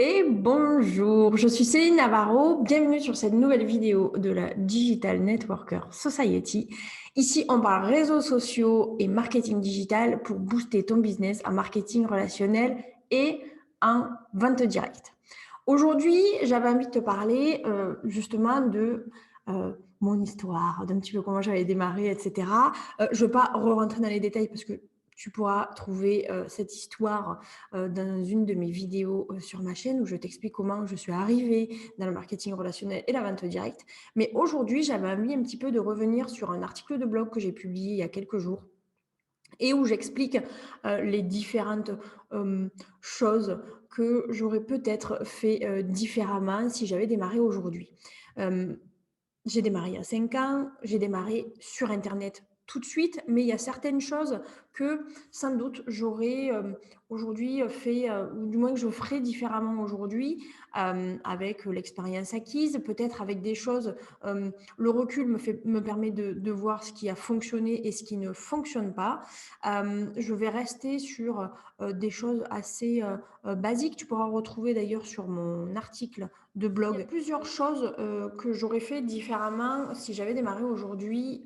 Et bonjour, je suis Céline Navarro. Bienvenue sur cette nouvelle vidéo de la Digital Networker Society. Ici, on parle réseaux sociaux et marketing digital pour booster ton business en marketing relationnel et en vente directe. Aujourd'hui, j'avais envie de te parler justement de mon histoire, d'un petit peu comment j'avais démarré, etc. Je ne veux pas re-rentrer dans les détails parce que tu pourras trouver cette histoire dans une de mes vidéos sur ma chaîne où je t'explique comment je suis arrivée dans le marketing relationnel et la vente directe. Mais aujourd'hui, j'avais envie un petit peu de revenir sur un article de blog que j'ai publié il y a quelques jours et où j'explique les différentes choses que j'aurais peut-être fait différemment si j'avais démarré aujourd'hui. Euh, j'ai démarré il y a 5 ans, j'ai démarré sur internet tout de suite, mais il y a certaines choses que sans doute j'aurais aujourd'hui fait, ou du moins que je ferai différemment aujourd'hui, avec l'expérience acquise, peut-être avec des choses, le recul me permet de voir ce qui a fonctionné et ce qui ne fonctionne pas. Je vais rester sur des choses assez basiques. Tu pourras retrouver d'ailleurs sur mon article de blog. Il y a plusieurs choses que j'aurais fait différemment si j'avais démarré aujourd'hui,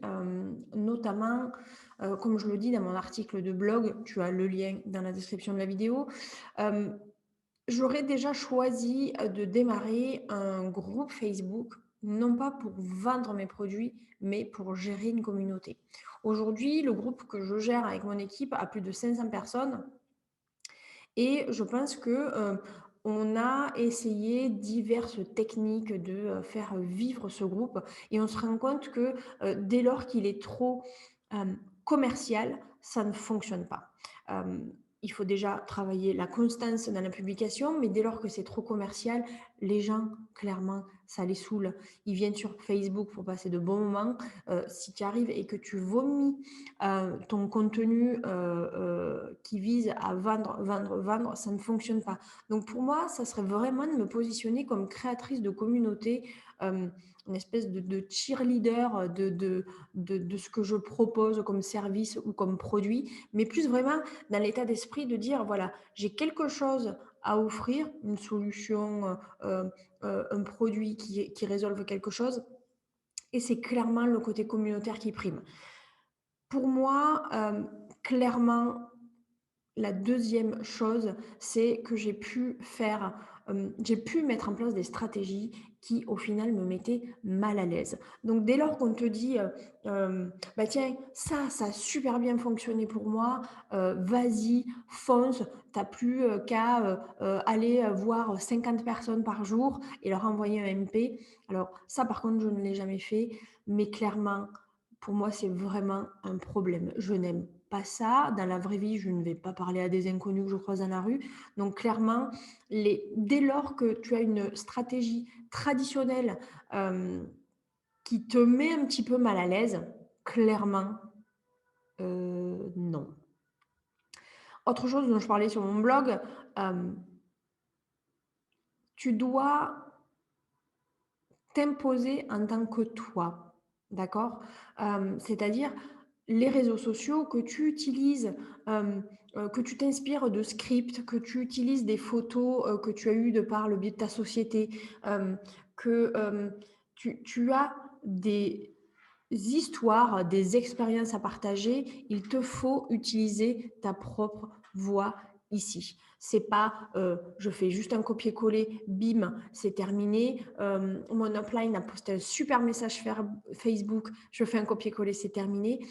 notamment, comme je le dis dans mon article de blog, tu as le lien dans la description de la vidéo, euh, j'aurais déjà choisi de démarrer un groupe Facebook, non pas pour vendre mes produits, mais pour gérer une communauté. Aujourd'hui, le groupe que je gère avec mon équipe a plus de 500 personnes. Et je pense que on a essayé diverses techniques de faire vivre ce groupe et on se rend compte que dès lors qu'il est trop commercial, ça ne fonctionne pas. Euh, il faut déjà travailler la constance dans la publication, mais dès lors que c'est trop commercial, les gens, clairement, ça les saoule. Ils viennent sur Facebook pour passer de bons moments. Si tu arrives et que tu vomis ton contenu qui vise à vendre, ça ne fonctionne pas. Donc pour moi, ça serait vraiment de me positionner comme créatrice de communauté, une espèce de cheerleader de ce que je propose comme service ou comme produit, mais plus vraiment dans l'état d'esprit de dire, voilà, j'ai quelque chose à offrir, une solution, un produit qui résolve quelque chose, et c'est clairement le côté communautaire qui prime. Pour moi, clairement, la deuxième chose, c'est que j'ai pu mettre en place des stratégies qui, au final, me mettaient mal à l'aise. Donc, dès lors qu'on te dit, bah tiens, ça a super bien fonctionné pour moi, vas-y, fonce, t'as plus qu'à aller voir 50 personnes par jour et leur envoyer un MP. Alors, ça, par contre, je ne l'ai jamais fait, mais clairement, pour moi, c'est vraiment un problème. Je n'aime pas ça. Dans la vraie vie, je ne vais pas parler à des inconnus que je croise dans la rue. Donc, clairement, dès lors que tu as une stratégie traditionnelle qui te met un petit peu mal à l'aise, clairement, non. Autre chose dont je parlais sur mon blog, euh, tu dois t'imposer en tant que toi, d'accord? C'est-à-dire les réseaux sociaux que tu utilises, que tu t'inspires de scripts, que tu utilises des photos, que tu as eues de par le biais de ta société, que, tu as des histoires, des expériences à partager, il te faut utiliser ta propre voix ici. C'est pas je fais juste un copier-coller, bim, c'est terminé. Mon upline a posté un super message Facebook, je fais un copier-coller, c'est terminé.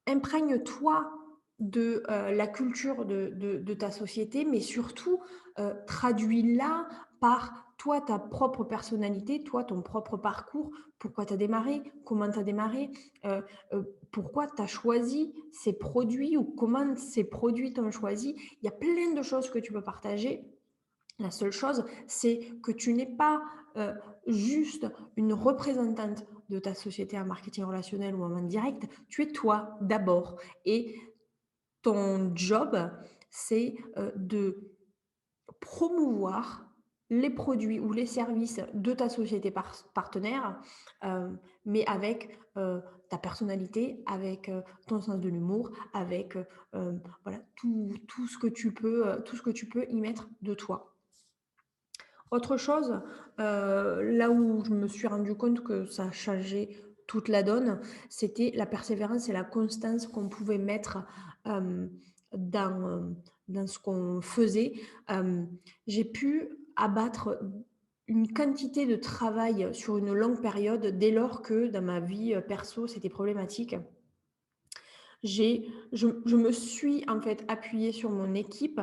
Imprègne-toi de la culture de ta société, mais surtout traduis-la par toi, ta propre personnalité, toi, ton propre parcours, pourquoi tu as démarré, comment tu as démarré, pourquoi tu as choisi ces produits ou comment ces produits t'ont choisi. Il y a plein de choses que tu peux partager. La seule chose, c'est que tu n'es pas juste une représentante de ta société en marketing relationnel ou en vente directe, tu es toi d'abord. Et ton job, c'est de promouvoir les produits ou les services de ta société partenaire, mais avec ta personnalité, avec ton sens de l'humour, avec voilà, tout ce que tu peux y mettre de toi. Autre chose, là où je me suis rendu compte que ça a changé toute la donne, c'était la persévérance et la constance qu'on pouvait mettre, hem, dans, dans ce qu'on faisait. J'ai pu abattre une quantité de travail sur une longue période dès lors que dans ma vie, perso, c'était problématique. Je me suis en fait appuyée sur mon équipe,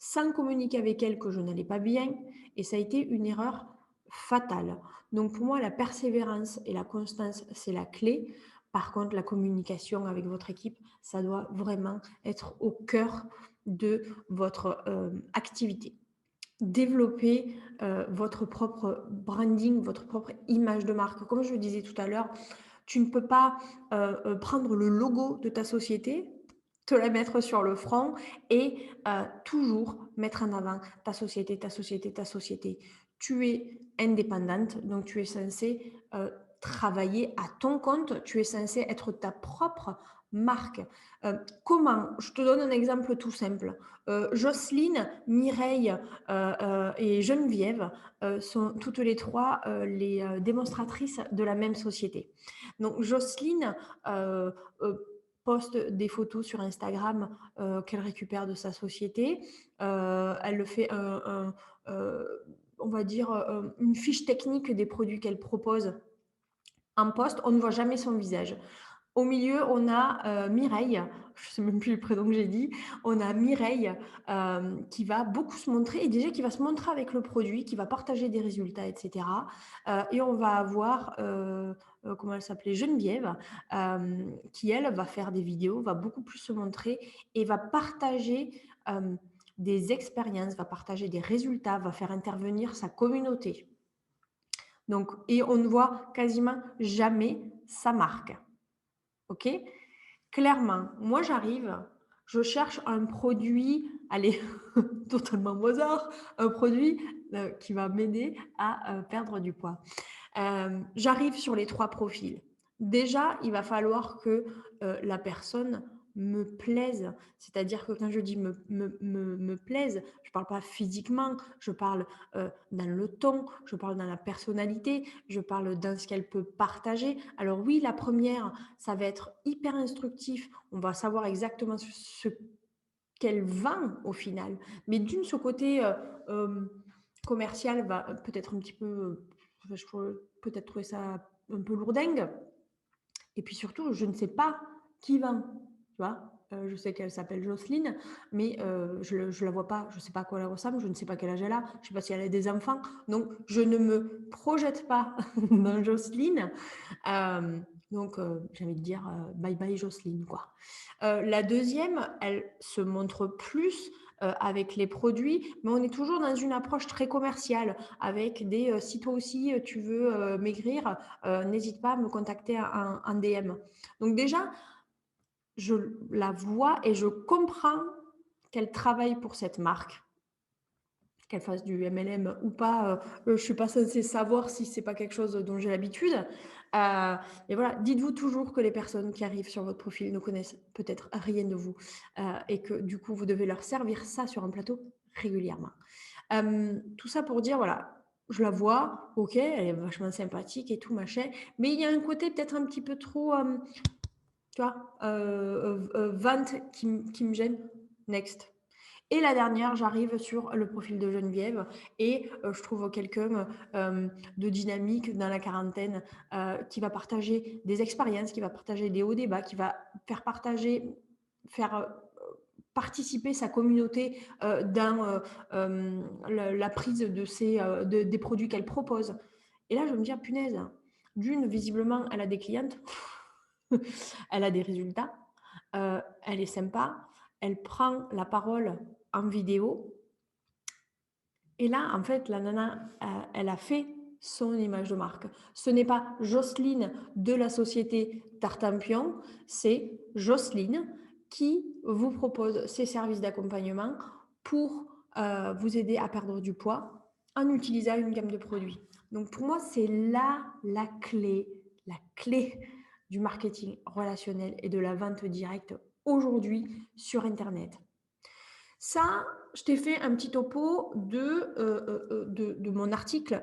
sans communiquer avec elle que je n'allais pas bien et ça a été une erreur fatale. Donc pour moi, la persévérance et la constance, c'est la clé. Par contre, la communication avec votre équipe, ça doit vraiment être au cœur de votre, activité. Développer, votre propre branding, votre propre image de marque. Comme je le disais tout à l'heure, tu ne peux pas, prendre le logo de ta société, te la mettre sur le front et toujours mettre en avant ta société, ta société, ta société. Tu es indépendante, donc tu es censée, travailler à ton compte, tu es censée être ta propre marque. Comment? Je te donne un exemple tout simple. Jocelyne, Mireille, et Geneviève, sont toutes les 3 les, démonstratrices de la même société. Donc Jocelyne, poste des photos sur Instagram, qu'elle récupère de sa société. Elle le fait on va dire, une fiche technique des produits qu'elle propose en poste. On ne voit jamais son visage. Au milieu, on a, Mireille, je ne sais même plus le prénom que j'ai dit. On a Mireille, qui va beaucoup se montrer et déjà qui va se montrer avec le produit, qui va partager des résultats et cetera. Et on va avoir, comment elle s'appelait? Geneviève, qui elle va faire des vidéos, va beaucoup plus se montrer et va partager, des expériences, va partager des résultats, va faire intervenir sa communauté. Donc et on ne voit quasiment jamais sa marque. OK? Clairement, moi j'arrive, je cherche un produit, allez, totalement au hasard, un produit, qui va m'aider à, perdre du poids. J'arrive sur les 3 profils. Déjà, il va falloir que, la personne me plaise. C'est-à-dire que quand je dis me plaise, je ne parle pas physiquement, je parle, dans le ton, je parle dans la personnalité, je parle dans ce qu'elle peut partager. Alors oui, la première, ça va être hyper instructif. On va savoir exactement ce qu'elle vend au final. Mais d'une, ce côté, commercial va peut-être un petit peu, je pourrais peut-être trouver ça un peu lourdingue. Et puis surtout, je ne sais pas qui vend, tu vois? Je sais qu'elle s'appelle Jocelyne, mais je la vois pas, je sais pas à quoi elle ressemble, je ne sais pas quel âge elle a, je sais pas si elle a des enfants, donc je ne me projette pas dans Jocelyne. Donc j'ai envie de dire, bye bye Jocelyne, quoi. La deuxième, elle se montre plus, avec les produits, mais on est toujours dans une approche très commerciale avec des, «Si toi aussi, tu veux, maigrir, n'hésite pas à me contacter en DM». Donc déjà, je la vois et je comprends qu'elle travaille pour cette marque. Qu'elle fasse du MLM ou pas, je suis pas censée savoir si c'est pas quelque chose dont j'ai l'habitude. Et voilà, dites-vous toujours que les personnes qui arrivent sur votre profil ne connaissent peut-être rien de vous, et que du coup, vous devez leur servir ça sur un plateau régulièrement. Tout ça pour dire, voilà, je la vois, OK, elle est vachement sympathique et tout machin, mais il y a un côté peut-être un petit peu trop, tu vois, vente qui me gêne. Next. Et la dernière, j'arrive sur le profil de Geneviève et je trouve quelqu'un, de dynamique dans la quarantaine, qui va partager des expériences, qui va partager des hauts, des bas, qui va faire, participer sa communauté, dans, la prise de des produits qu'elle propose. Et là, je me dis: «Ah punaise, d'une, visiblement, elle a des clientes, elle a des résultats, elle est sympa, elle prend la parole en vidéo et là, en fait, la nana, elle a fait son image de marque. Ce n'est pas Jocelyne de la société Tartampion, c'est Jocelyne qui vous propose ses services d'accompagnement pour, vous aider à perdre du poids en utilisant une gamme de produits. Donc pour moi, c'est là la clé du marketing relationnel et de la vente directe aujourd'hui sur internet. Ça, je t'ai fait un petit topo de mon article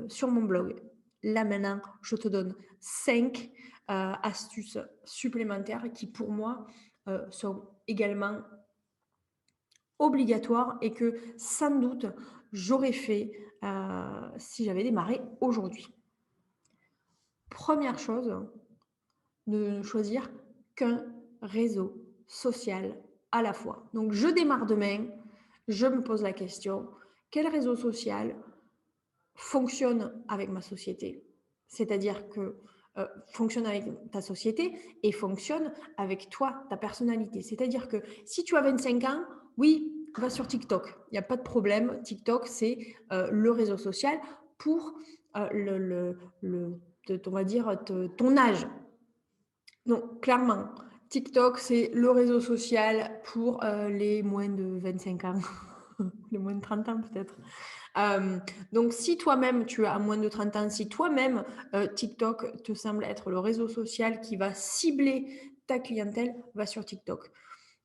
sur mon blog. Là maintenant, je te donne 5 astuces supplémentaires qui pour moi sont également obligatoires et que sans doute j'aurais fait si j'avais démarré aujourd'hui. Première chose, de ne choisir qu'un réseau social à la fois. Donc, je démarre demain, je me pose la question, quel réseau social fonctionne avec ma société? C'est-à-dire que fonctionne avec ta société et fonctionne avec toi, ta personnalité. C'est-à-dire que si tu as 25 ans, oui, va sur TikTok. Il n'y a pas de problème. TikTok, c'est le réseau social pour on va dire, ton âge. Donc, clairement, TikTok, c'est le réseau social pour les moins de 25 ans, les moins de 30 ans peut-être. Donc, si toi-même, tu as moins de 30 ans, si toi-même, TikTok te semble être le réseau social qui va cibler ta clientèle, va sur TikTok.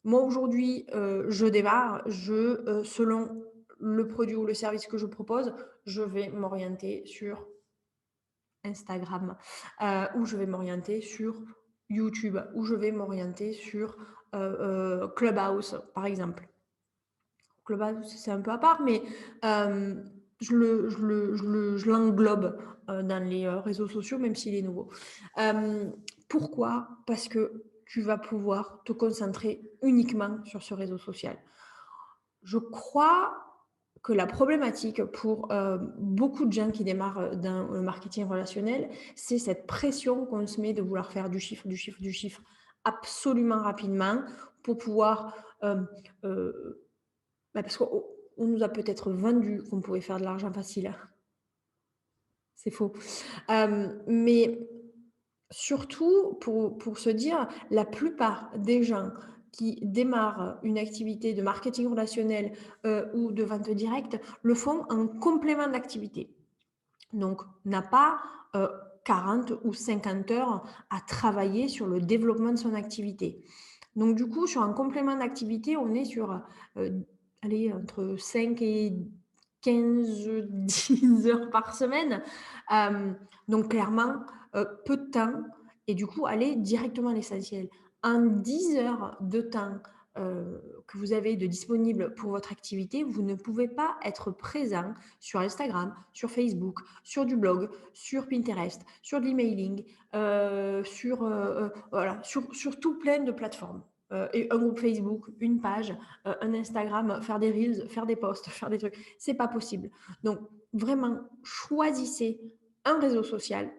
Moi, aujourd'hui, je démarre, selon le produit ou le service que je propose, je vais m'orienter sur Instagram, ou je vais m'orienter sur YouTube, ou je vais m'orienter sur Clubhouse, par exemple. Clubhouse, c'est un peu à part, mais je l'englobe dans les réseaux sociaux, même s'il est nouveau. Pourquoi? Parce que tu vas pouvoir te concentrer uniquement sur ce réseau social. Je crois que la problématique pour beaucoup de gens qui démarrent dans le marketing relationnel, c'est cette pression qu'on se met de vouloir faire du chiffre, du chiffre, du chiffre absolument rapidement pour pouvoir... parce qu'on nous a peut-être vendu qu'on pouvait faire de l'argent facile. C'est faux. Mais surtout, pour se dire, la plupart des gens qui démarrent une activité de marketing relationnel ou de vente directe le font en complément d'activité. Donc, n'a pas 40 ou 50 heures à travailler sur le développement de son activité. Donc, du coup, sur un complément d'activité, on est sur entre 5 et 15, 10 heures par semaine. Donc, clairement, peu de temps et du coup, aller directement à l'essentiel. En 10 heures de temps que vous avez de disponible pour votre activité, vous ne pouvez pas être présent sur Instagram, sur Facebook, sur du blog, sur Pinterest, sur de l'emailing, voilà, sur tout plein de plateformes. Et un groupe Facebook, une page, un Instagram, faire des reels, faire des posts, faire des trucs, c'est pas possible. Donc vraiment, choisissez un réseau social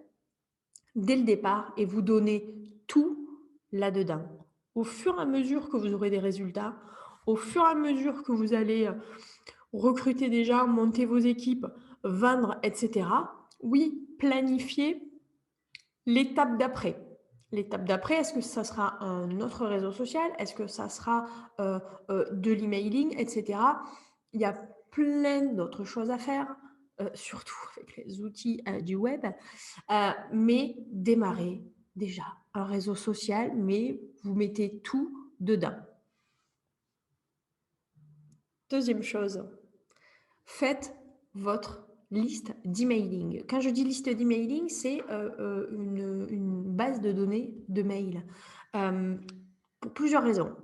dès le départ et vous donnez tout là-dedans. Au fur et à mesure que vous aurez des résultats, au fur et à mesure que vous allez recruter des gens, monter vos équipes, vendre, etc., oui, planifiez l'étape d'après. L'étape d'après, est-ce que ça sera un autre réseau social? Est-ce que ça sera de l'emailing, etc. Il y a plein d'autres choses à faire, surtout avec les outils du web. Mais démarrez déjà un réseau social, mais vous mettez tout dedans. Deuxième chose, faites votre liste d'emailing. Quand je dis liste d'emailing, c'est une base de données de mail. Pour plusieurs raisons.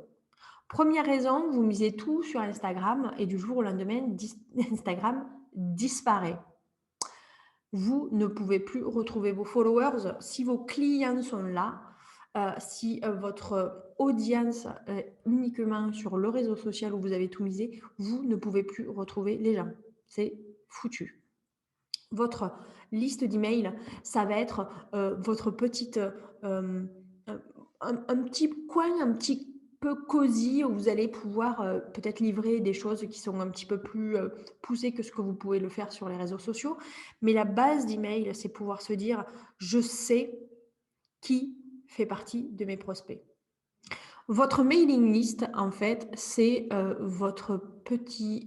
Première raison, vous misez tout sur Instagram et du jour au lendemain, Instagram disparaît. Vous ne pouvez plus retrouver vos followers. Si vos clients sont là, si votre audience est uniquement sur le réseau social où vous avez tout misé, vous ne pouvez plus retrouver les gens. C'est foutu. Votre liste d'emails, ça va être votre petite, un petit coin, un petit peu cosy où vous allez pouvoir peut-être livrer des choses qui sont un petit peu plus poussées que ce que vous pouvez le faire sur les réseaux sociaux. Mais la base d'email, c'est pouvoir se dire, je sais qui fait partie de mes prospects. Votre mailing list, en fait, c'est votre petit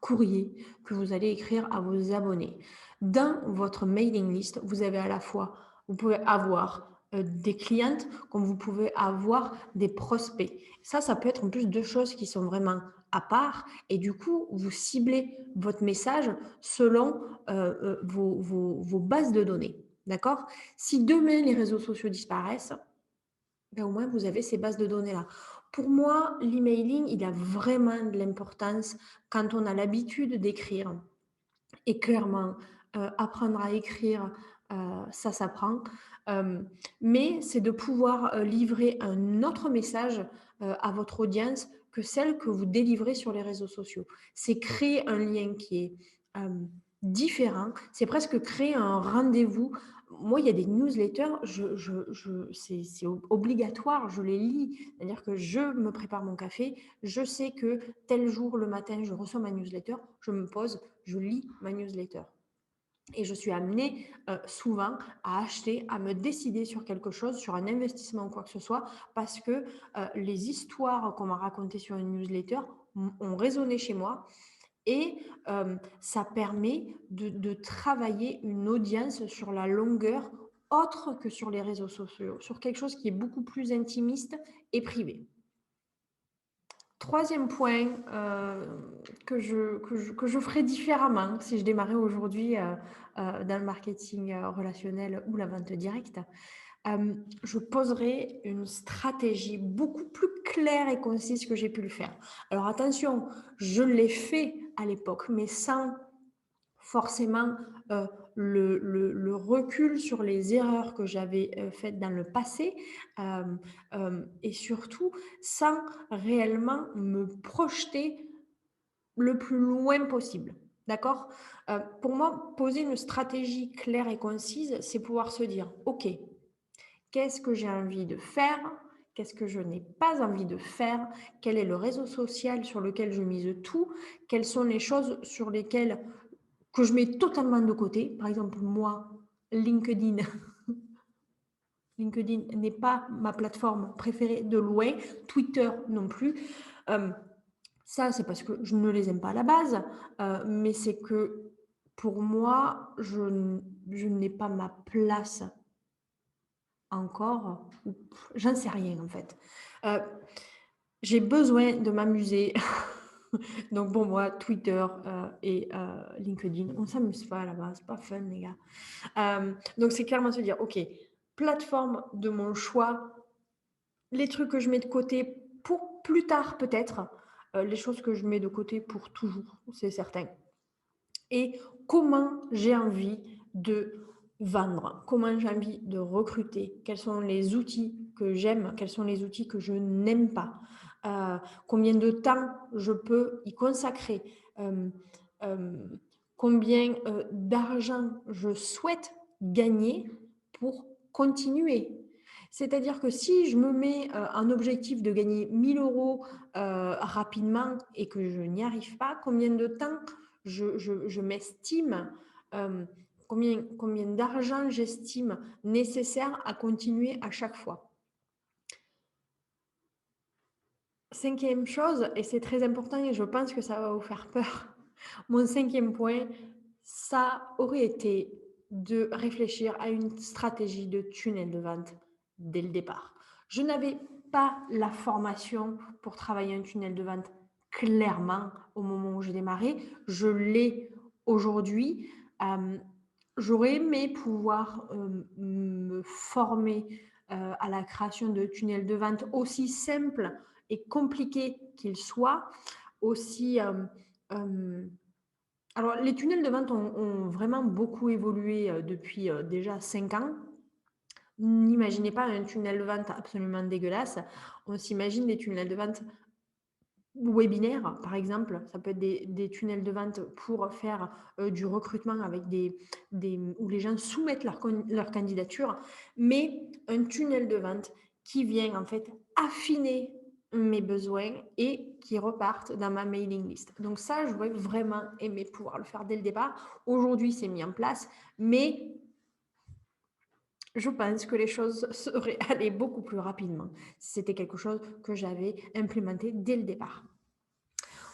courrier que vous allez écrire à vos abonnés. Dans votre mailing list, vous avez à la fois, vous pouvez avoir des clientes comme vous pouvez avoir des prospects. Ça peut être en plus 2 choses qui sont vraiment à part et du coup, vous ciblez votre message selon, vos bases de données, d'accord? Si demain les réseaux sociaux disparaissent, ben, au moins vous avez ces bases de données-là. Pour moi, l'emailing, il a vraiment de l'importance quand on a l'habitude d'écrire et clairement, apprendre à écrire, ça s'apprend. Mais c'est de pouvoir, livrer un autre message, à votre audience que celle que vous délivrez sur les réseaux sociaux. C'est créer un lien qui est, différent. C'est presque créer un rendez-vous. Moi, il y a des newsletters, c'est obligatoire, je les lis. C'est-à-dire que je me prépare mon café, je sais que tel jour, le matin, je reçois ma newsletter, je me pose, je lis ma newsletter. Et je suis amenée souvent à acheter, à me décider sur quelque chose, sur un investissement ou quoi que ce soit, parce que les histoires qu'on m'a racontées sur une newsletter ont résonné chez moi et ça permet de travailler une audience sur la longueur autre que sur les réseaux sociaux, sur quelque chose qui est beaucoup plus intimiste et privé. Troisième point que je ferais différemment si je démarrais aujourd'hui dans le marketing relationnel ou la vente directe, je poserais une stratégie beaucoup plus claire et concise que j'ai pu le faire. Alors attention, je l'ai fait à l'époque, mais sans forcément le recul sur les erreurs que j'avais faites dans le passé et surtout sans réellement me projeter le plus loin possible. D'accord. Pour moi, poser une stratégie claire et concise, c'est pouvoir se dire, OK, qu'est-ce que j'ai envie de faire? Qu'est-ce que je n'ai pas envie de faire? Quel est le réseau social sur lequel je mise tout? Quelles sont les choses sur lesquelles que je mets totalement de côté? Par exemple, moi, LinkedIn, LinkedIn n'est pas ma plateforme préférée de loin, Twitter non plus. Ça, c'est parce que je ne les aime pas à la base, mais c'est que pour moi, je n'ai pas ma place encore, ou j'en sais rien en fait. Heu, j'ai besoin de m'amuser. Donc bon, moi, Twitter, et LinkedIn, on s'amuse pas là-bas, c'est pas fun les gars. Donc c'est clairement se dire: «OK, plateforme de mon choix, les trucs que je mets de côté pour plus tard peut-être, les choses que je mets de côté pour toujours, c'est certain». Et comment j'ai envie de vendre, comment j'ai envie de recruter, quels sont les outils que j'aime, quels sont les outils que je n'aime pas, combien de temps je peux y consacrer, hem, hem, combien, d'argent je souhaite gagner pour continuer. C'est-à-dire que si je me mets, un objectif de gagner 1 000 € rapidement et que je n'y arrive pas, combien de temps je m'estime, combien d'argent j'estime nécessaire à continuer à chaque fois. Cinquième chose, et c'est très important et je pense que ça va vous faire peur, mon cinquième point, ça aurait été de réfléchir à une stratégie de tunnel de vente dès le départ. Je n'avais pas la formation pour travailler un tunnel de vente clairement au moment où j'ai démarré. Je l'ai aujourd'hui. Euh, J'aurais aimé pouvoir me former à la création de tunnels de vente aussi simples et compliqués qu'ils soient, aussi alors, les tunnels de vente ont vraiment beaucoup évolué, depuis, déjà 5 ans. N'imaginez pas un tunnel de vente absolument dégueulasse. On s'imagine des tunnels de vente webinaires, par exemple. Ça peut être des tunnels de vente pour faire, du recrutement avec des où les gens soumettent leur candidature. Mais un tunnel de vente qui vient, en fait, affiner mes besoins et qui repartent dans ma mailing list. Donc ça, j'aurais vraiment aimé pouvoir le faire dès le départ. Aujourd'hui, c'est mis en place, mais je pense que les choses seraient allées beaucoup plus rapidement si c'était quelque chose que j'avais implémenté dès le départ.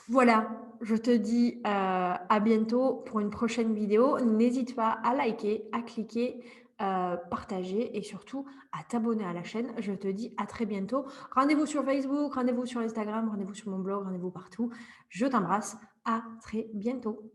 Voilà, je te dis à bientôt pour une prochaine vidéo. N'hésite pas à liker, à cliquer partager et surtout à t'abonner à la chaîne. Je te dis à très bientôt. Rendez-vous sur Facebook, rendez-vous sur Instagram, rendez-vous sur mon blog, rendez-vous partout. Je t'embrasse. À très bientôt.